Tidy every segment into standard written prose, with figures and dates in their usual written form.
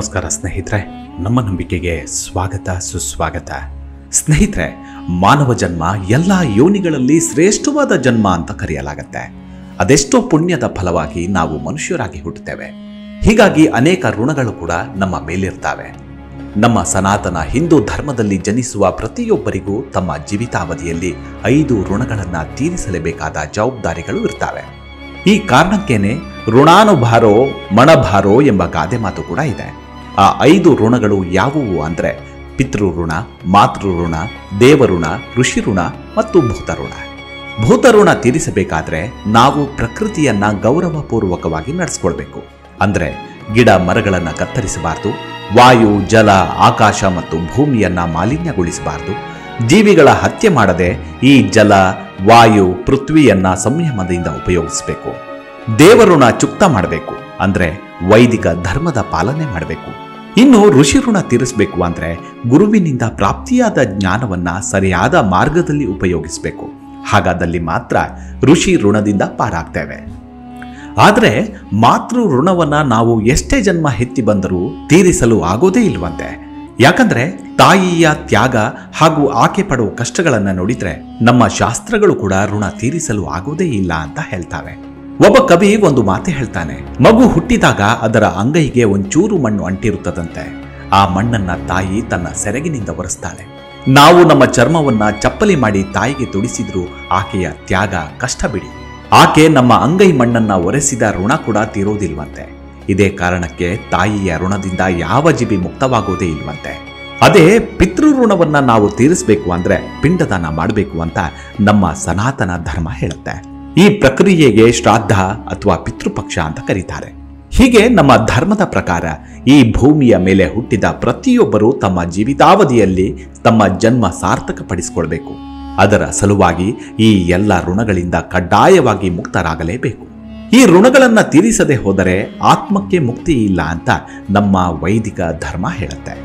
ನಮಸ್ಕಾರ ಸ್ನೇಹಿತರೆ, ನಮ್ಮ ನಂಬಿಕೆಗೆ ಸ್ವಾಗತ ಸುಸ್ವಾಗತ. ಸ್ನೇಹಿತರೆ, ಮಾನವ ಜನ್ಮ ಎಲ್ಲ ಯೋನಿಗಳಲ್ಲಿ ಶ್ರೇಷ್ಠವಾದ ಜನ್ಮ ಅಂತ ಕರೆಯಲಾಗತ್ತೆ. ಅದೆಷ್ಟೋ ಪುಣ್ಯದ ಫಲವಾಗಿ ನಾವು ಮನುಷ್ಯರಾಗಿ ಹುಟ್ಟುತ್ತೇವೆ. ಹೀಗಾಗಿ ಅನೇಕ ಋಣಗಳು ಕೂಡ ನಮ್ಮ ಮೇಲಿರ್ತವೆ. ನಮ್ಮ ಸನಾತನ ಹಿಂದೂ ಧರ್ಮದಲ್ಲಿ ಜನಿಸುವ ಪ್ರತಿಯೊಬ್ಬರಿಗೂ ತಮ್ಮ ಜೀವಿತಾವಧಿಯಲ್ಲಿ 5 ಋಣಗಳನ್ನು ತೀರಿಸಲೇಬೇಕಾದ ಜವಾಬ್ದಾರಿಗಳು ಇರ್ತವೆ. ಈ ಕಾರಣಕ್ಕೇನೆ ಋಣಾನುಭಾರೋ ಮಣಭಾರೋ ಎಂಬ ಗಾದೆ ಮಾತು ಕೂಡ ಇದೆ. ಆ 5 ಋಣಗಳು ಯಾವುವು ಅಂದರೆ ಪಿತೃ ಋಣ, ಮಾತೃ ಋಣ, ದೇವಋಣ, ಋಷಿ ಋಣ ಮತ್ತು ಭೂತಋಣ. ಭೂತಋಣ ತೀರಿಸಬೇಕಾದ್ರೆ ನಾವು ಪ್ರಕೃತಿಯನ್ನ ಗೌರವಪೂರ್ವಕವಾಗಿ ನಡೆಸ್ಕೊಳ್ಬೇಕು. ಅಂದರೆ ಗಿಡ ಮರಗಳನ್ನು ಕತ್ತರಿಸಬಾರ್ದು, ವಾಯು, ಜಲ, ಆಕಾಶ ಮತ್ತು ಭೂಮಿಯನ್ನ ಮಾಲಿನ್ಯಗೊಳಿಸಬಾರ್ದು, ಜೀವಿಗಳ ಹತ್ಯೆ ಮಾಡದೆ ಈ ಜಲ, ವಾಯು, ಪೃಥ್ವಿಯನ್ನ ಸಂಯಮದಿಂದ ಉಪಯೋಗಿಸಬೇಕು. ದೇವಋಣ ಚುಕ್ತ ಮಾಡಬೇಕು, ಅಂದ್ರೆ ವೈದಿಕ ಧರ್ಮದ ಪಾಲನೆ ಮಾಡಬೇಕು. ಇನ್ನು ಋಷಿ ಋಣ ತೀರಿಸಬೇಕು ಅಂದ್ರೆ ಗುರುವಿನಿಂದ ಪ್ರಾಪ್ತಿಯಾದ ಜ್ಞಾನವನ್ನ ಸರಿಯಾದ ಮಾರ್ಗದಲ್ಲಿ ಉಪಯೋಗಿಸಬೇಕು. ಹಾಗಾದಲ್ಲಿ ಮಾತ್ರ ಋಷಿ ಋಣದಿಂದ ಪಾರಾಗ್ತೇವೆ. ಆದರೆ ಮಾತೃ ಋಣವನ್ನ ನಾವು ಎಷ್ಟೇ ಜನ್ಮ ಎತ್ತಿ ಬಂದರೂ ತೀರಿಸಲು ಆಗೋದೇ ಇಲ್ವಂತೆ. ಯಾಕಂದ್ರೆ ತಾಯಿಯ ತ್ಯಾಗ ಹಾಗೂ ಆಕೆ ಪಡುವ ಕಷ್ಟಗಳನ್ನು ನೋಡಿದ್ರೆ ನಮ್ಮ ಶಾಸ್ತ್ರಗಳು ಕೂಡ ಋಣ ತೀರಿಸಲು ಆಗೋದೇ ಇಲ್ಲ ಅಂತ ಹೇಳ್ತಾವೆ. ಒಬ್ಬ ಕವಿ ಒಂದು ಮಾತು ಹೇಳ್ತಾನೆ, ಮಗು ಹುಟ್ಟಿದಾಗ ಅದರ ಅಂಗೈಗೆ ಒಂಚೂರು ಮಣ್ಣು ಅಂಟಿರುತ್ತದಂತೆ. ಆ ಮಣ್ಣನ್ನ ತಾಯಿ ತನ್ನ ಸೆರಗಿನಿಂದ ಒರೆಸ್ತಾಳೆ. ನಾವು ನಮ್ಮ ಚರ್ಮವನ್ನ ಚಪ್ಪಲಿ ಮಾಡಿ ತಾಯಿಗೆ ತೊಡಿಸಿದ್ರು ಆಕೆಯ ತ್ಯಾಗ ಕಷ್ಟ ಬಿಡಿ. ಆಕೆ ನಮ್ಮ ಅಂಗೈ ಮಣ್ಣನ್ನ ಒರೆಸಿದ ಋಣ ಕೂಡ ತೀರೋದಿಲ್ವಂತೆ. ಇದೇ ಕಾರಣಕ್ಕೆ ತಾಯಿಯ ಋಣದಿಂದ ಯಾವ ಜೀವಿ ಮುಕ್ತವಾಗೋದೇ ಇಲ್ವಂತೆ. ಅದೇ ಪಿತೃ ಋಣವನ್ನ ನಾವು ತೀರಿಸಬೇಕು ಅಂದ್ರೆ ಪಿಂಡದಾನ ಮಾಡಬೇಕು ಅಂತ ನಮ್ಮ ಸನಾತನ ಧರ್ಮ ಹೇಳುತ್ತೆ. ಈ ಪ್ರಕ್ರಿಯೆಗೆ ಶ್ರಾದ್ದ ಅಥವಾ ಪಿತೃಪಕ್ಷ ಅಂತ ಕರೀತಾರೆ. ಹೀಗೆ ನಮ್ಮ ಧರ್ಮದ ಪ್ರಕಾರ ಈ ಭೂಮಿಯ ಮೇಲೆ ಹುಟ್ಟಿದ ಪ್ರತಿಯೊಬ್ಬರು ತಮ್ಮ ಜೀವಿತಾವಧಿಯಲ್ಲಿ ತಮ್ಮ ಜನ್ಮ ಸಾರ್ಥಕಪಡಿಸಿಕೊಳ್ಬೇಕು. ಅದರ ಸಲುವಾಗಿ ಈ ಎಲ್ಲ ಋಣಗಳಿಂದ ಕಡ್ಡಾಯವಾಗಿ ಮುಕ್ತರಾಗಲೇಬೇಕು. ಈ ಋಣಗಳನ್ನ ತೀರಿಸದೆ ಹೋದರೆ ಆತ್ಮಕ್ಕೆ ಮುಕ್ತಿ ಇಲ್ಲ ಅಂತ ನಮ್ಮ ವೈದಿಕ ಧರ್ಮ ಹೇಳುತ್ತೆ.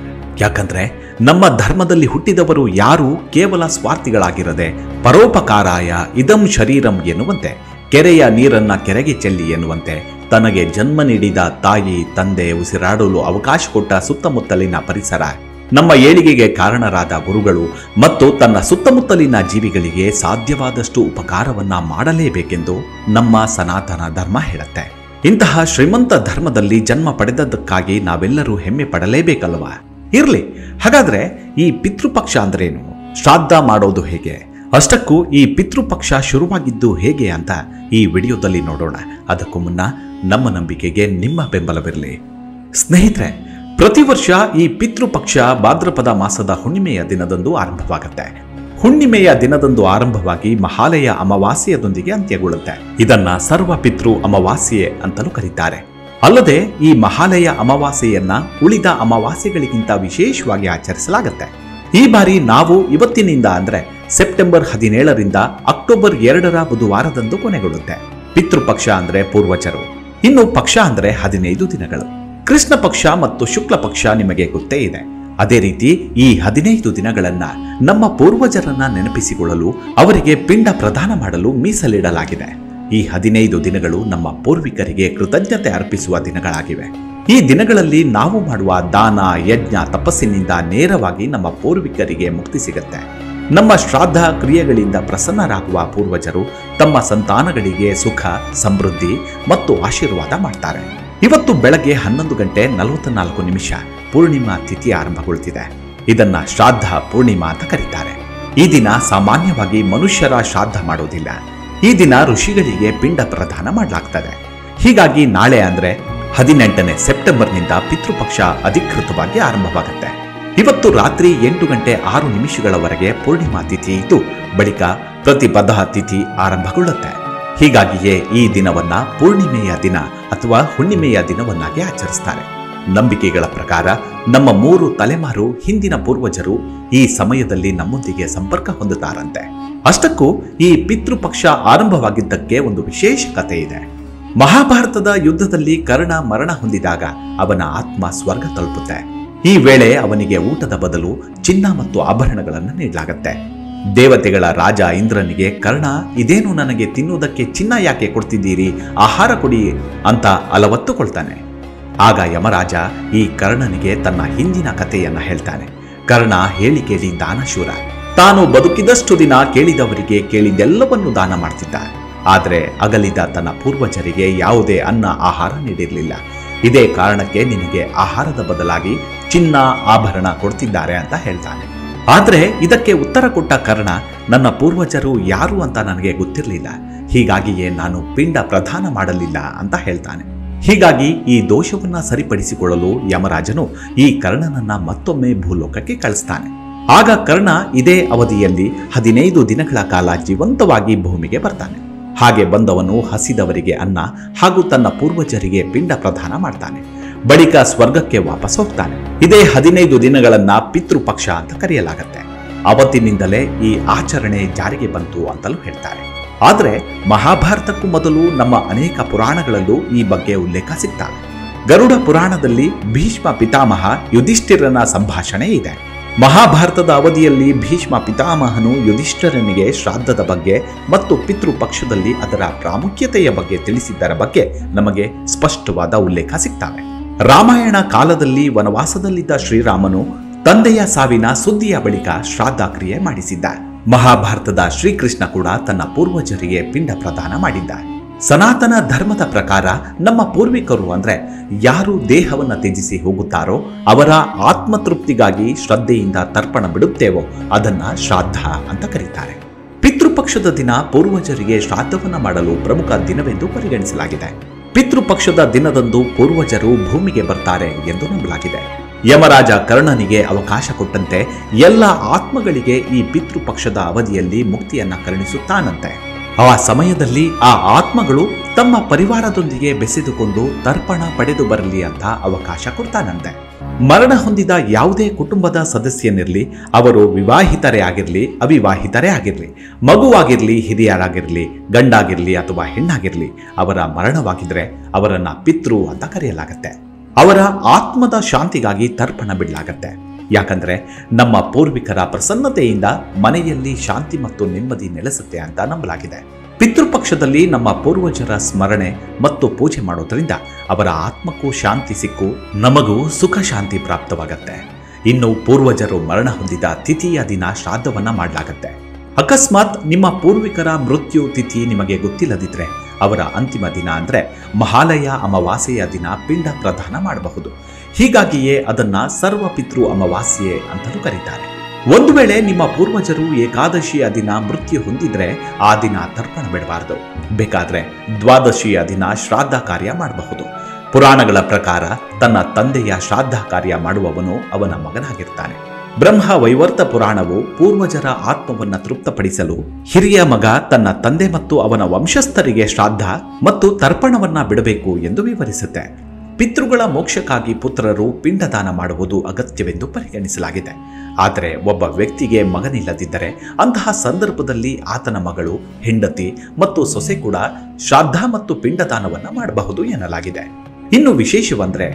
ಯಾಕಂದ್ರೆ ನಮ್ಮ ಧರ್ಮದಲ್ಲಿ ಹುಟ್ಟಿದವರು ಯಾರು ಕೇವಲ ಸ್ವಾರ್ಥಿಗಳಾಗಿರದೆ ಪರೋಪಕಾರಾಯ ಇದಂ ಶರೀರಂ ಎನ್ನುವಂತೆ, ಕೆರೆಯ ನೀರನ್ನ ಕೆರೆಗೆ ಚೆಲ್ಲಿ ಎನ್ನುವಂತೆ, ತನಗೆ ಜನ್ಮ ನೀಡಿದ ತಾಯಿ ತಂದೆ ಉಸಿರಾಡಲು ಅವಕಾಶ ಕೊಟ್ಟ ಸುತ್ತಮುತ್ತಲಿನ ಪರಿಸರ, ನಮ್ಮ ಏಳಿಗೆಗೆ ಕಾರಣರಾದ ಗುರುಗಳು ಮತ್ತು ತನ್ನ ಸುತ್ತಮುತ್ತಲಿನ ಜೀವಿಗಳಿಗೆ ಸಾಧ್ಯವಾದಷ್ಟು ಉಪಕಾರವನ್ನ ಮಾಡಲೇಬೇಕೆಂದು ನಮ್ಮ ಸನಾತನ ಧರ್ಮ ಹೇಳುತ್ತೆ. ಇಂತಹ ಶ್ರೀಮಂತ ಧರ್ಮದಲ್ಲಿ ಜನ್ಮ ಪಡೆದದ್ದಕ್ಕಾಗಿ ನಾವೆಲ್ಲರೂ ಹೆಮ್ಮೆ ಪಡಲೇಬೇಕಲ್ವಾ? ಇರ್ಲಿ, ಹಾಗಾದ್ರೆ ಈ ಪಿತೃಪಕ್ಷ ಅಂದ್ರೇನು? ಶ್ರಾದ್ದ ಮಾಡೋದು ಹೇಗೆ? ಅಷ್ಟಕ್ಕೂ ಈ ಪಿತೃಪಕ್ಷ ಶುರುವಾಗಿದ್ದು ಹೇಗೆ ಅಂತ ಈ ವಿಡಿಯೋದಲ್ಲಿ ನೋಡೋಣ. ಅದಕ್ಕೂ ಮುನ್ನ ನಮ್ಮ ನಂಬಿಕೆಗೆ ನಿಮ್ಮ ಬೆಂಬಲವಿರಲಿ. ಸ್ನೇಹಿತರೆ, ಪ್ರತಿ ವರ್ಷ ಈ ಪಿತೃಪಕ್ಷ ಭಾದ್ರಪದ ಮಾಸದ ಹುಣ್ಣಿಮೆಯ ದಿನದಂದು ಆರಂಭವಾಗುತ್ತೆ. ಹುಣ್ಣಿಮೆಯ ದಿನದಂದು ಆರಂಭವಾಗಿ ಮಹಾಲಯ ಅಮಾವಾಸ್ಯೆಯದೊಂದಿಗೆ ಅಂತ್ಯಗೊಳ್ಳುತ್ತೆ. ಇದನ್ನ ಸರ್ವ ಪಿತೃ ಅಮಾವಾಸ್ಯೆ ಅಂತಲೂ ಕರೀತಾರೆ. ಅಲ್ಲದೆ ಈ ಮಹಾಲಯ ಅಮಾವಾಸ್ಯೆಯನ್ನ ಉಳಿದ ಅಮಾವಾಸ್ಯೆಗಳಿಗಿಂತ ವಿಶೇಷವಾಗಿ ಆಚರಿಸಲಾಗುತ್ತೆ. ಈ ಬಾರಿ ನಾವು ಇವತ್ತಿನಿಂದ ಅಂದ್ರೆ ಸೆಪ್ಟೆಂಬರ್ 17ರಿಂದ ಅಕ್ಟೋಬರ್ 2ರ ಬುಧವಾರದಂದು ಕೊನೆಗೊಳ್ಳುತ್ತೆ. ಪಿತೃಪಕ್ಷ ಅಂದ್ರೆ ಪೂರ್ವಜರು, ಇನ್ನು ಪಕ್ಷ ಅಂದ್ರೆ 15 ದಿನಗಳು. ಕೃಷ್ಣ ಪಕ್ಷ ಮತ್ತು ಶುಕ್ಲ ಪಕ್ಷ ನಿಮಗೆ ಗೊತ್ತೇ ಇದೆ. ಅದೇ ರೀತಿ ಈ 15 ದಿನಗಳನ್ನ ನಮ್ಮ ಪೂರ್ವಜರನ್ನ ನೆನಪಿಸಿಕೊಳ್ಳಲು, ಅವರಿಗೆ ಪಿಂಡ ಪ್ರದಾನ ಮಾಡಲು ಮೀಸಲಿಡಲಾಗಿದೆ. ಈ 15 ದಿನಗಳು ನಮ್ಮ ಪೂರ್ವಿಕರಿಗೆ ಕೃತಜ್ಞತೆ ಅರ್ಪಿಸುವ ದಿನಗಳಾಗಿವೆ. ಈ ದಿನಗಳಲ್ಲಿ ನಾವು ಮಾಡುವ ದಾನ, ಯಜ್ಞ, ತಪಸ್ಸಿನಿಂದ ನೇರವಾಗಿ ನಮ್ಮ ಪೂರ್ವಿಕರಿಗೆ ಮುಕ್ತಿ ಸಿಗುತ್ತೆ. ನಮ್ಮ ಶ್ರಾದ್ದ ಕ್ರಿಯೆಗಳಿಂದ ಪ್ರಸನ್ನರಾಗುವ ಪೂರ್ವಜರು ತಮ್ಮ ಸಂತಾನಗಳಿಗೆ ಸುಖ, ಸಮೃದ್ಧಿ ಮತ್ತು ಆಶೀರ್ವಾದ ಮಾಡ್ತಾರೆ. ಇವತ್ತು ಬೆಳಗ್ಗೆ 11:44 ಪೂರ್ಣಿಮಾ ತಿಥಿ ಆರಂಭಗೊಳ್ತಿದೆ. ಇದನ್ನ ಶ್ರಾದ್ದ ಪೂರ್ಣಿಮಾ ಅಂತ ಕರೀತಾರೆ. ಈ ದಿನ ಸಾಮಾನ್ಯವಾಗಿ ಮನುಷ್ಯರ ಶ್ರಾದ್ದ ಮಾಡೋದಿಲ್ಲ. ಈ ದಿನ ಋಷಿಗಳಿಗೆ ಪಿಂಡ ಪ್ರದಾನ ಮಾಡಲಾಗ್ತದೆ. ಹೀಗಾಗಿ ನಾಳೆ ಅಂದ್ರೆ 18ನೇ ಸೆಪ್ಟೆಂಬರ್ನಿಂದ ಪಿತೃಪಕ್ಷ ಅಧಿಕೃತವಾಗಿ ಆರಂಭವಾಗುತ್ತೆ. ಇವತ್ತು ರಾತ್ರಿ 8:06 ಪೂರ್ಣಿಮಾ ತಿಥಿ ಇದ್ದು ಬಳಿಕ ಪ್ರತಿಪದ ತಿಥಿ ಆರಂಭಗೊಳ್ಳುತ್ತೆ. ಹೀಗಾಗಿಯೇ ಈ ದಿನವನ್ನ ಪೂರ್ಣಿಮೆಯ ದಿನ ಅಥವಾ ಹುಣ್ಣಿಮೆಯ ದಿನವನ್ನಾಗಿ ಆಚರಿಸ್ತಾರೆ. ನಂಬಿಕೆಗಳ ಪ್ರಕಾರ ನಮ್ಮ 3 ತಲೆಮಾರು ಹಿಂದಿನ ಪೂರ್ವಜರು ಈ ಸಮಯದಲ್ಲಿ ನಮ್ಮೊಂದಿಗೆ ಸಂಪರ್ಕ ಹೊಂದುತ್ತಾರಂತೆ. ಅಷ್ಟಕ್ಕೂ ಈ ಪಿತೃಪಕ್ಷ ಆರಂಭವಾಗಿದ್ದಕ್ಕೆ ಒಂದು ವಿಶೇಷ ಕಥೆ ಇದೆ. ಮಹಾಭಾರತದ ಯುದ್ಧದಲ್ಲಿ ಕರ್ಣ ಮರಣ ಹೊಂದಿದಾಗ ಅವನ ಆತ್ಮ ಸ್ವರ್ಗ ತಲುಪುತ್ತೆ. ಈ ವೇಳೆ ಅವನಿಗೆ ಊಟದ ಬದಲು ಚಿನ್ನ ಮತ್ತು ಆಭರಣಗಳನ್ನು ನೀಡಲಾಗುತ್ತೆ. ದೇವತೆಗಳ ರಾಜ ಇಂದ್ರನಿಗೆ ಕರ್ಣ, ಇದೇನು ನನಗೆ ತಿನ್ನುವುದಕ್ಕೆ ಚಿನ್ನ ಯಾಕೆ ಕೊಡ್ತಿದ್ದೀರಿ, ಆಹಾರ ಕೊಡಿ ಅಂತ ಅಲವತ್ತುಕೊಳ್ತಾನೆ. ಆಗ ಯಮರಾಜ ಈ ಕರ್ಣನಿಗೆ ತನ್ನ ಹಿಂದಿನ ಕಥೆಯನ್ನ ಹೇಳ್ತಾನೆ. ಕರ್ಣ ಹೇಳಿ ಕೇಳಿ ದಾನಶೂರ. ತಾನು ಬದುಕಿದಷ್ಟು ದಿನ ಕೇಳಿದವರಿಗೆ ಕೇಳಿದೆಲ್ಲವನ್ನೂ ದಾನ ಮಾಡ್ತಿದ್ದ. ಆದರೆ ಅಗಲಿದ ತನ್ನ ಪೂರ್ವಜರಿಗೆ ಯಾವುದೇ ಅನ್ನ ಆಹಾರ ನೀಡಿರಲಿಲ್ಲ. ಇದೇ ಕಾರಣಕ್ಕೆ ನಿನಗೆ ಆಹಾರದ ಬದಲಾಗಿ ಚಿನ್ನ ಆಭರಣ ಕೊಡ್ತಿದ್ದಾರೆ ಅಂತ ಹೇಳ್ತಾನೆ. ಆದ್ರೆ ಇದಕ್ಕೆ ಉತ್ತರ ಕೊಟ್ಟ ಕರ್ಣ, ನನ್ನ ಪೂರ್ವಜರು ಯಾರು ಅಂತ ನನಗೆ ಗೊತ್ತಿರಲಿಲ್ಲ, ಹೀಗಾಗಿಯೇ ನಾನು ಪಿಂಡ ಪ್ರದಾನ ಮಾಡಲಿಲ್ಲ ಅಂತ ಹೇಳ್ತಾನೆ. ಹೀಗಾಗಿ ಈ ದೋಷವನ್ನ ಸರಿಪಡಿಸಿಕೊಳ್ಳಲು ಯಮರಾಜನು ಈ ಕರ್ಣನನ್ನ ಮತ್ತೊಮ್ಮೆ ಭೂಲೋಕಕ್ಕೆ ಕಳಿಸ್ತಾನೆ. ಆಗ ಕರ್ಣ ಇದೇ ಅವಧಿಯಲ್ಲಿ 15 ದಿನಗಳ ಕಾಲ ಜೀವಂತವಾಗಿ ಭೂಮಿಗೆ ಬರ್ತಾನೆ. ಹಾಗೆ ಬಂದವನು ಹಸಿದವರಿಗೆ ಅನ್ನ ಹಾಗೂ ತನ್ನ ಪೂರ್ವಜರಿಗೆ ಪಿಂಡ ಪ್ರದಾನ ಮಾಡ್ತಾನೆ. ಬಳಿಕ ಸ್ವರ್ಗಕ್ಕೆ ವಾಪಸ್ ಹೋಗ್ತಾನೆ. ಇದೇ 15 ದಿನಗಳನ್ನ ಪಿತೃಪಕ್ಷ ಅಂತ ಕರೆಯಲಾಗತ್ತೆ. ಅವತ್ತಿನಿಂದಲೇ ಈ ಆಚರಣೆ ಜಾರಿಗೆ ಬಂತು ಅಂತಲೂ ಹೇಳ್ತಾರೆ. ಆದರೆ ಮಹಾಭಾರತಕ್ಕೂ ಮೊದಲು ನಮ್ಮ ಅನೇಕ ಪುರಾಣಗಳಲ್ಲೂ ಈ ಬಗ್ಗೆ ಉಲ್ಲೇಖ ಸಿಗ್ತಾವೆ. ಗರುಡ ಪುರಾಣದಲ್ಲಿ ಭೀಷ್ಮ ಪಿತಾಮಹ ಯುಧಿಷ್ಠಿರನ ಸಂಭಾಷಣೆ ಇದೆ. ಮಹಾಭಾರತದ ಅವಧಿಯಲ್ಲಿ ಭೀಷ್ಮ ಪಿತಾಮಹನು ಯುಧಿಷ್ಠಿರನಿಗೆ ಶ್ರಾದ್ದದ ಬಗ್ಗೆ ಮತ್ತು ಪಿತೃಪಕ್ಷದಲ್ಲಿ ಅದರ ಪ್ರಾಮುಖ್ಯತೆಯ ಬಗ್ಗೆ ತಿಳಿಸಿದ್ದರ ಬಗ್ಗೆ ನಮಗೆ ಸ್ಪಷ್ಟವಾದ ಉಲ್ಲೇಖ ಸಿಗ್ತವೆ. ರಾಮಾಯಣ ಕಾಲದಲ್ಲಿ ವನವಾಸದಲ್ಲಿದ್ದ ಶ್ರೀರಾಮನು ತಂದೆಯ ಸಾವಿನ ಸುದ್ದಿಯ ಬಳಿಕ ಶ್ರಾದ್ದ ಕ್ರಿಯೆ ಮಾಡಿಸಿದ್ದ. ಮಹಾಭಾರತದ ಶ್ರೀಕೃಷ್ಣ ಕೂಡ ತನ್ನ ಪೂರ್ವಜರಿಗೆ ಪಿಂಡ ಪ್ರದಾನ ಮಾಡಿದ್ದ. ಸನಾತನ ಧರ್ಮದ ಪ್ರಕಾರ ನಮ್ಮ ಪೂರ್ವಿಕರು ಅಂದ್ರೆ ಯಾರು ದೇಹವನ್ನ ತ್ಯಜಿಸಿ ಹೋಗುತ್ತಾರೋ ಅವರ ಆತ್ಮತೃಪ್ತಿಗಾಗಿ ಶ್ರದ್ಧೆಯಿಂದ ತರ್ಪಣ ಬಿಡುತ್ತೇವೋ ಅದನ್ನ ಶ್ರಾದ್ದ ಅಂತ ಕರೀತಾರೆ. ಪಿತೃಪಕ್ಷದ ದಿನ ಪೂರ್ವಜರಿಗೆ ಶ್ರಾದ್ದವನ್ನ ಮಾಡಲು ಪ್ರಮುಖ ದಿನವೆಂದು ಪರಿಗಣಿಸಲಾಗಿದೆ. ಪಿತೃಪಕ್ಷದ ದಿನದಂದು ಪೂರ್ವಜರು ಭೂಮಿಗೆ ಬರ್ತಾರೆ ಎಂದು ನಂಬಲಾಗಿದೆ. ಯಮರಾಜ ಕರ್ಣನಿಗೆ ಅವಕಾಶ ಕೊಟ್ಟಂತೆ ಎಲ್ಲ ಆತ್ಮಗಳಿಗೆ ಈ ಪಿತೃಪಕ್ಷದ ಅವಧಿಯಲ್ಲಿ ಮುಕ್ತಿಯನ್ನ ಕರುಣಿಸುತ್ತಾನಂತೆ. ಆ ಸಮಯದಲ್ಲಿ ಆ ಆತ್ಮಗಳು ತಮ್ಮ ಪರಿವಾರದೊಂದಿಗೆ ಬೆಸೆದುಕೊಂಡು ತರ್ಪಣ ಪಡೆದು ಬರಲಿ ಅಂತ ಅವಕಾಶ ಕೊಡ್ತಾನಂತೆ. ಮರಣ ಹೊಂದಿದ ಯಾವುದೇ ಕುಟುಂಬದ ಸದಸ್ಯನಿರಲಿ, ಅವರು ವಿವಾಹಿತರೇ ಆಗಿರಲಿ ಅವಿವಾಹಿತರೇ ಆಗಿರಲಿ, ಮಗುವಾಗಿರಲಿ ಹಿರಿಯರಾಗಿರಲಿ, ಗಂಡಾಗಿರಲಿ ಅಥವಾ ಹೆಣ್ಣಾಗಿರಲಿ, ಅವರ ಮರಣವಾಗಿದ್ರೆ ಅವರನ್ನ ಪಿತೃ ಅಂತ ಕರೆಯಲಾಗತ್ತೆ. ಅವರ ಆತ್ಮದ ಶಾಂತಿಗಾಗಿ ತರ್ಪಣ ಬಿಡಲಾಗತ್ತೆ. ಯಾಕಂದ್ರೆ ನಮ್ಮ ಪೂರ್ವಿಕರ ಪ್ರಸನ್ನತೆಯಿಂದ ಮನೆಯಲ್ಲಿ ಶಾಂತಿ ಮತ್ತು ನೆಮ್ಮದಿ ನೆಲೆಸುತ್ತೆ ಅಂತ ನಂಬಲಾಗಿದೆ. ಪಿತೃಪಕ್ಷದಲ್ಲಿ ನಮ್ಮ ಪೂರ್ವಜರ ಸ್ಮರಣೆ ಮತ್ತು ಪೂಜೆ ಮಾಡೋದ್ರಿಂದ ಅವರ ಆತ್ಮಕ್ಕೂ ಶಾಂತಿ ಸಿಕ್ಕು ನಮಗೂ ಸುಖ ಶಾಂತಿ ಪ್ರಾಪ್ತವಾಗತ್ತೆ. ಇನ್ನು ಪೂರ್ವಜರು ಮರಣ ಹೊಂದಿದ ತಿಥಿಯ ದಿನ ಶ್ರಾದ್ದವನ್ನ ಮಾಡಲಾಗತ್ತೆ. ಅಕಸ್ಮಾತ್ ನಿಮ್ಮ ಪೂರ್ವಿಕರ ಮೃತ್ಯು ತಿಥಿ ನಿಮಗೆ ಗೊತ್ತಿಲ್ಲದಿದ್ರೆ ಅವರ ಅಂತಿಮ ದಿನ ಅಂದ್ರೆ ಮಹಾಲಯ ಅಮಾವಾಸ್ಯೆಯ ದಿನ ಪಿಂಡ ಪ್ರದಾನ ಮಾಡಬಹುದು. ಹೀಗಾಗಿಯೇ ಅದನ್ನ ಸರ್ವಪಿತೃ ಅಮಾವಾಸ್ಯೆ ಅಂತಲೂ ಕರೀತಾರೆ. ಒಂದು ವೇಳೆ ನಿಮ್ಮ ಪೂರ್ವಜರು ಏಕಾದಶಿಯ ದಿನ ಮೃತ್ಯು ಹೊಂದಿದ್ರೆ ಆ ದಿನ ತರ್ಪಣ ಬಿಡಬಾರದು. ಬೇಕಾದ್ರೆ ದ್ವಾದಶಿಯ ದಿನ ಶ್ರಾದ್ದ ಕಾರ್ಯ ಮಾಡಬಹುದು. ಪುರಾಣಗಳ ಪ್ರಕಾರ ತನ್ನ ತಂದೆಯ ಶ್ರಾದ್ದ ಕಾರ್ಯ ಮಾಡುವವನು ಅವನ ಮಗನಾಗಿರ್ತಾನೆ. ಬ್ರಹ್ಮ ವೈವರ್ತ ಪುರಾಣವು ಪೂರ್ವಜರ ಆತ್ಮವನ್ನ ತೃಪ್ತಪಡಿಸಲು ಹಿರಿಯ ಮಗ ತನ್ನ ತಂದೆ ಮತ್ತು ಅವನ ವಂಶಸ್ಥರಿಗೆ ಶ್ರಾದ್ದ ಮತ್ತು ತರ್ಪಣವನ್ನ ಬಿಡಬೇಕು ಎಂದು ವಿವರಿಸುತ್ತೆ. ಪಿತೃಗಳ ಮೋಕ್ಷಕ್ಕಾಗಿ ಪುತ್ರರು ಪಿಂಡದಾನ ಮಾಡುವುದು ಅಗತ್ಯವೆಂದು ಪರಿಗಣಿಸಲಾಗಿದೆ. ಆದರೆ ಒಬ್ಬ ವ್ಯಕ್ತಿಗೆ ಮಗನಿಲ್ಲದಿದ್ದರೆ ಅಂತಹ ಸಂದರ್ಭದಲ್ಲಿ ಆತನ ಮಗಳು, ಹೆಂಡತಿ ಮತ್ತು ಸೊಸೆ ಕೂಡ ಶ್ರಾದ್ದ ಮತ್ತು ಪಿಂಡದಾನವನ್ನ ಮಾಡಬಹುದು ಎನ್ನಲಾಗಿದೆ. ಇನ್ನು ವಿಶೇಷವಂದ್ರೆ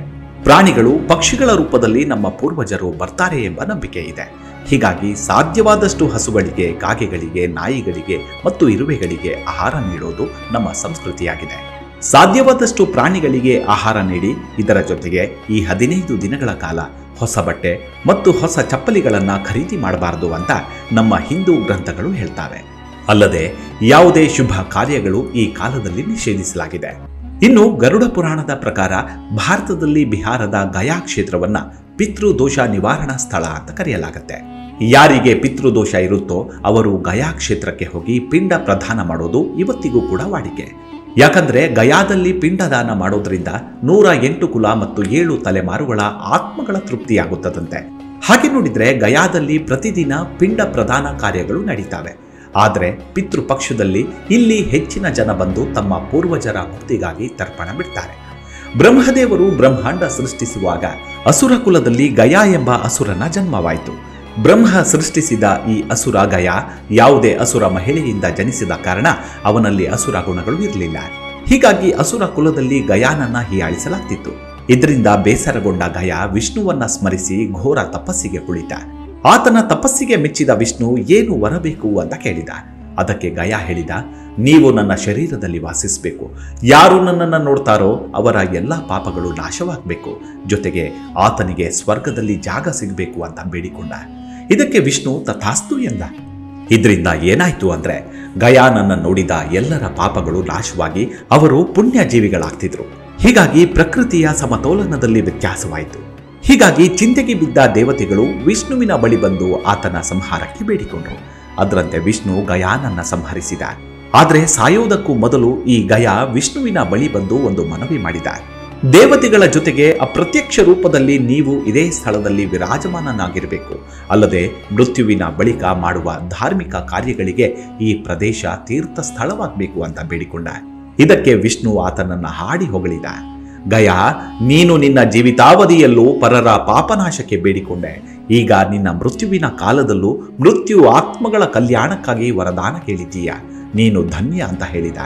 ಪ್ರಾಣಿಗಳು, ಪಕ್ಷಿಗಳ ರೂಪದಲ್ಲಿ ನಮ್ಮ ಪೂರ್ವಜರು ಬರ್ತಾರೆ ಎಂಬ ನಂಬಿಕೆ ಇದೆ. ಹೀಗಾಗಿ ಸಾಧ್ಯವಾದಷ್ಟು ಹಸುಗಳಿಗೆ, ಕಾಗೆಗಳಿಗೆ, ನಾಯಿಗಳಿಗೆ ಮತ್ತು ಇರುವೆಗಳಿಗೆ ಆಹಾರ ನೀಡೋದು ನಮ್ಮ ಸಂಸ್ಕೃತಿಯಾಗಿದೆ. ಸಾಧ್ಯವಾದಷ್ಟು ಪ್ರಾಣಿಗಳಿಗೆ ಆಹಾರ ನೀಡಿ ಇದರ ಜೊತೆಗೆ ಈ 15 ದಿನಗಳ ಕಾಲ ಹೊಸ ಬಟ್ಟೆ ಮತ್ತು ಹೊಸ ಚಪ್ಪಲಿಗಳನ್ನ ಖರೀದಿ ಮಾಡಬಾರದು ಅಂತ ನಮ್ಮ ಹಿಂದೂ ಗ್ರಂಥಗಳು ಹೇಳ್ತವೆ. ಅಲ್ಲದೆ ಯಾವುದೇ ಶುಭ ಕಾರ್ಯಗಳು ಈ ಕಾಲದಲ್ಲಿ ನಿಷೇಧಿಸಲಾಗಿದೆ. ಇನ್ನು ಗರುಡ ಪುರಾಣದ ಪ್ರಕಾರ ಭಾರತದಲ್ಲಿ ಬಿಹಾರದ ಗಯಾ ಕ್ಷೇತ್ರವನ್ನ ಪಿತೃದೋಷ ನಿವಾರಣಾ ಸ್ಥಳ ಅಂತ ಕರೆಯಲಾಗುತ್ತೆ. ಯಾರಿಗೆ ಪಿತೃದೋಷ ಇರುತ್ತೋ ಅವರು ಗಯಾ ಕ್ಷೇತ್ರಕ್ಕೆ ಹೋಗಿ ಪಿಂಡ ಪ್ರದಾನ ಮಾಡೋದು ಇವತ್ತಿಗೂ ಕೂಡ ವಾಡಿಕೆ. ಯಾಕಂದ್ರೆ ಗಯಾದಲ್ಲಿ ಪಿಂಡದಾನ ಮಾಡೋದ್ರಿಂದ 108 ಕುಲ ಮತ್ತು 7 ತಲೆಮಾರುಗಳ ಆತ್ಮಗಳ ತೃಪ್ತಿಯಾಗುತ್ತದಂತೆ. ಹಾಗೆ ನೋಡಿದ್ರೆ ಗಯಾದಲ್ಲಿ ಪ್ರತಿದಿನ ಪಿಂಡ ಪ್ರದಾನ ಕಾರ್ಯಗಳು ನಡೀತಾವೆ. ಆದರೆ ಪಿತೃಪಕ್ಷದಲ್ಲಿ ಇಲ್ಲಿ ಹೆಚ್ಚಿನ ಜನ ಬಂದು ತಮ್ಮ ಪೂರ್ವಜರ ಮುಕ್ತಿಗಾಗಿ ತರ್ಪಣ ಬಿಡ್ತಾರೆ. ಬ್ರಹ್ಮದೇವರು ಬ್ರಹ್ಮಾಂಡ ಸೃಷ್ಟಿಸುವಾಗ ಅಸುರ ಕುಲದಲ್ಲಿ ಗಯಾ ಎಂಬ ಅಸುರನ ಜನ್ಮವಾಯಿತು. ಬ್ರಹ್ಮ ಸೃಷ್ಟಿಸಿದ ಈ ಅಸುರ ಗಯಾ ಯಾವುದೇ ಅಸುರ ಮಹಿಳೆಯಿಂದ ಜನಿಸಿದ ಕಾರಣ ಅವನಲ್ಲಿ ಅಸುರ ಗುಣಗಳು ಇರಲಿಲ್ಲ. ಹೀಗಾಗಿ ಅಸುರ ಕುಲದಲ್ಲಿ ಗಯಾನನ್ನ ಹೀಯಾಳಿಸಲಾಗ್ತಿತ್ತು. ಇದರಿಂದ ಬೇಸರಗೊಂಡ ಗಯಾ ವಿಷ್ಣುವನ್ನ ಸ್ಮರಿಸಿ ಘೋರ ತಪಸ್ಸಿಗೆ ಕುಳಿತ. ಆತನ ತಪಸ್ಸಿಗೆ ಮೆಚ್ಚಿದ ವಿಷ್ಣು ಏನು ವರಬೇಕು ಅಂತ ಕೇಳಿದ. ಅದಕ್ಕೆ ಗಯ ಹೇಳಿದ, ನೀವು ನನ್ನ ಶರೀರದಲ್ಲಿ ವಾಸಿಸಬೇಕು. ಯಾರು ನನ್ನನ್ನು ನೋಡ್ತಾರೋ ಅವರ ಎಲ್ಲ ಪಾಪಗಳು ನಾಶವಾಗಬೇಕು, ಜೊತೆಗೆ ಆತನಿಗೆ ಸ್ವರ್ಗದಲ್ಲಿ ಜಾಗ ಸಿಗಬೇಕು ಅಂತ ಬೇಡಿಕೊಂಡ. ಇದಕ್ಕೆ ವಿಷ್ಣು ತಥಾಸ್ತು ಎಂದ. ಇದರಿಂದ ಏನಾಯ್ತು ಅಂದ್ರೆ, ಗಯಾನನ್ನು ನೋಡಿದ ಎಲ್ಲರ ಪಾಪಗಳು ನಾಶವಾಗಿ ಅವರು ಪುಣ್ಯ ಜೀವಿಗಳಾಗ್ತಿದ್ರು. ಹೀಗಾಗಿ ಪ್ರಕೃತಿಯ ಸಮತೋಲನದಲ್ಲಿ ವ್ಯತ್ಯಾಸವಾಯಿತು. ಹೀಗಾಗಿ ಚಿಂತೆಗೆ ಬಿದ್ದ ದೇವತೆಗಳು ವಿಷ್ಣುವಿನ ಬಳಿ ಬಂದು ಆತನ ಸಂಹಾರಕ್ಕೆ ಬೇಡಿಕೊಂಡರು. ಅದರಂತೆ ವಿಷ್ಣು ಗಯಾನನ್ನ ಸಂಹರಿಸಿದ. ಆದರೆ ಸಾಯೋದಕ್ಕೂ ಮೊದಲು ಈ ಗಯ ವಿಷ್ಣುವಿನ ಬಳಿ ಬಂದು ಒಂದು ಮನವಿ ಮಾಡಿದ. ದೇವತೆಗಳ ಜೊತೆಗೆ ಅಪ್ರತ್ಯಕ್ಷ ರೂಪದಲ್ಲಿ ನೀವು ಇದೇ ಸ್ಥಳದಲ್ಲಿ ವಿರಾಜಮಾನನಾಗಿರಬೇಕು. ಅಲ್ಲದೆ ಮೃತ್ಯುವಿನ ಬಳಿಕ ಮಾಡುವ ಧಾರ್ಮಿಕ ಕಾರ್ಯಗಳಿಗೆ ಈ ಪ್ರದೇಶ ತೀರ್ಥ ಸ್ಥಳವಾಗಬೇಕು ಅಂತ ಬೇಡಿಕೊಂಡ. ಇದಕ್ಕೆ ವಿಷ್ಣು ಆತನನ್ನ ಹಾಡಿ ಹೊಗಳಿದ. ಗಯ, ನೀನು ನಿನ್ನ ಜೀವಿತಾವಧಿಯಲ್ಲೂ ಪರರ ಪಾಪನಾಶಕ್ಕೆ ಬೇಡಿಕೊಂಡೆ. ಈಗ ನಿನ್ನ ಮೃತ್ಯುವಿನ ಕಾಲದಲ್ಲೂ ಮೃತ್ಯು ಆತ್ಮಗಳ ಕಲ್ಯಾಣಕ್ಕಾಗಿ ವರದಾನ ಕೇಳಿದ್ದೀಯ. ನೀನು ಧನ್ಯ ಅಂತ ಹೇಳಿದ.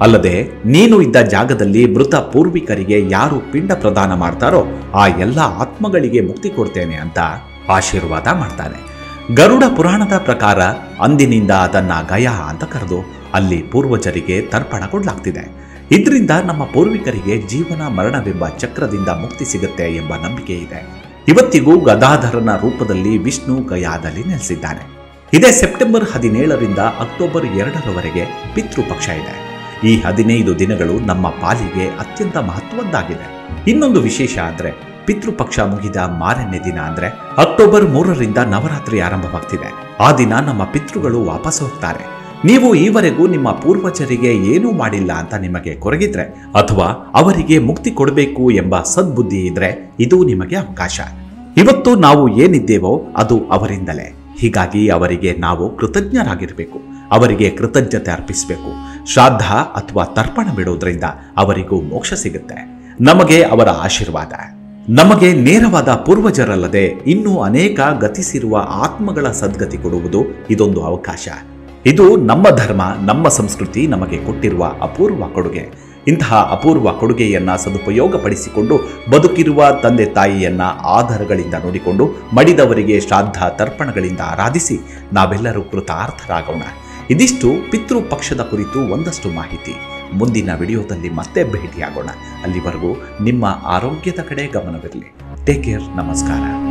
ಅಲ್ಲದೆ ನೀನು ಇದ್ದ ಜಾಗದಲ್ಲಿ ಮೃತ ಪೂರ್ವಿಕರಿಗೆ ಯಾರು ಪಿಂಡ ಪ್ರದಾನ ಮಾಡ್ತಾರೋ ಆ ಎಲ್ಲ ಆತ್ಮಗಳಿಗೆ ಮುಕ್ತಿ ಕೊಡ್ತೇನೆ ಅಂತ ಆಶೀರ್ವಾದ ಮಾಡ್ತಾನೆ. ಗರುಡ ಪುರಾಣದ ಪ್ರಕಾರ ಅಂದಿನಿಂದ ಅದನ್ನ ಗಯ ಅಂತ ಕರೆದು ಅಲ್ಲಿ ಪೂರ್ವಜರಿಗೆ ತರ್ಪಣ ಕೊಡಲಾಗ್ತಿದೆ. ಇದರಿಂದ ನಮ್ಮ ಪೂರ್ವಿಕರಿಗೆ ಜೀವನ ಮರಣವೆಂಬ ಚಕ್ರದಿಂದ ಮುಕ್ತಿ ಸಿಗುತ್ತೆ ಎಂಬ ನಂಬಿಕೆ ಇದೆ. ಇವತ್ತಿಗೂ ಗದಾಧರನ ರೂಪದಲ್ಲಿ ವಿಷ್ಣು ಗಯಾದಲ್ಲಿ ನೆಲೆಸಿದ್ದಾನೆ. ಇದೇ ಸೆಪ್ಟೆಂಬರ್ 17ರಿಂದ ಅಕ್ಟೋಬರ್ 2ರವರೆಗೆ ಪಿತೃಪಕ್ಷ ಇದೆ. ಈ 15 ದಿನಗಳು ನಮ್ಮ ಪಾಲಿಗೆ ಅತ್ಯಂತ ಮಹತ್ವದ್ದಾಗಿದೆ. ಇನ್ನೊಂದು ವಿಶೇಷ ಅಂದ್ರೆ, ಪಿತೃಪಕ್ಷ ಮುಗಿದ ಮಾರನೇ ದಿನ ಅಂದ್ರೆ ಅಕ್ಟೋಬರ್ 3ರಿಂದ ನವರಾತ್ರಿ ಆರಂಭವಾಗ್ತಿದೆ. ಆ ದಿನ ನಮ್ಮ ಪಿತೃಗಳು ವಾಪಸ್ ಹೋಗ್ತಾರೆ. ನೀವು ಈವರೆಗೂ ನಿಮ್ಮ ಪೂರ್ವಜರಿಗೆ ಏನೂ ಮಾಡಿಲ್ಲ ಅಂತ ನಿಮಗೆ ಕೊರಗಿದ್ರೆ, ಅಥವಾ ಅವರಿಗೆ ಮುಕ್ತಿ ಕೊಡಬೇಕು ಎಂಬ ಸದ್ಬುದ್ಧಿ ಇದ್ರೆ, ಇದು ನಿಮಗೆ ಅವಕಾಶ. ಇವತ್ತು ನಾವು ಏನಿದ್ದೇವೋ ಅದು ಅವರಿಂದಲೇ. ಹೀಗಾಗಿ ಅವರಿಗೆ ನಾವು ಕೃತಜ್ಞರಾಗಿರಬೇಕು. ಅವರಿಗೆ ಕೃತಜ್ಞತೆ ಅರ್ಪಿಸಬೇಕು. ಶ್ರಾದ್ದ ಅಥವಾ ತರ್ಪಣ ಬಿಡೋದ್ರಿಂದ ಅವರಿಗೂ ಮೋಕ್ಷ ಸಿಗುತ್ತೆ. ನಮಗೆ ಅವರ ಆಶೀರ್ವಾದ. ನಮಗೆ ನೇರವಾದ ಪೂರ್ವಜರಲ್ಲದೆ ಇನ್ನೂ ಅನೇಕ ಗತಿಸಿರುವ ಆತ್ಮಗಳ ಸದ್ಗತಿ ಕೊಡುವುದು ಇದೊಂದು ಅವಕಾಶ. ಇದು ನಮ್ಮ ಧರ್ಮ, ನಮ್ಮ ಸಂಸ್ಕೃತಿ ನಮಗೆ ಕೊಟ್ಟಿರುವ ಅಪೂರ್ವ ಕೊಡುಗೆ. ಇಂತಹ ಅಪೂರ್ವ ಕೊಡುಗೆಯನ್ನ ಸದುಪಯೋಗಪಡಿಸಿಕೊಂಡು ಬದುಕಿರುವ ತಂದೆ ತಾಯಿಯನ್ನ ಆಧಾರಗಳಿಂದ ನೋಡಿಕೊಂಡು ಮಡಿದವರಿಗೆ ಶ್ರಾದ್ದ ತರ್ಪಣಗಳಿಂದ ಆರಾಧಿಸಿ ನಾವೆಲ್ಲರೂ ಕೃತಾರ್ಥರಾಗೋಣ. ಇದಿಷ್ಟು ಪಿತೃಪಕ್ಷದ ಕುರಿತು ಒಂದಷ್ಟು ಮಾಹಿತಿ. ಮುಂದಿನ ವಿಡಿಯೋದಲ್ಲಿ ಮತ್ತೆ ಭೇಟಿಯಾಗೋಣ. ಅಲ್ಲಿವರೆಗೂ ನಿಮ್ಮ ಆರೋಗ್ಯದ ಕಡೆ ಗಮನವಿರಲಿ. Take care. ನಮಸ್ಕಾರ.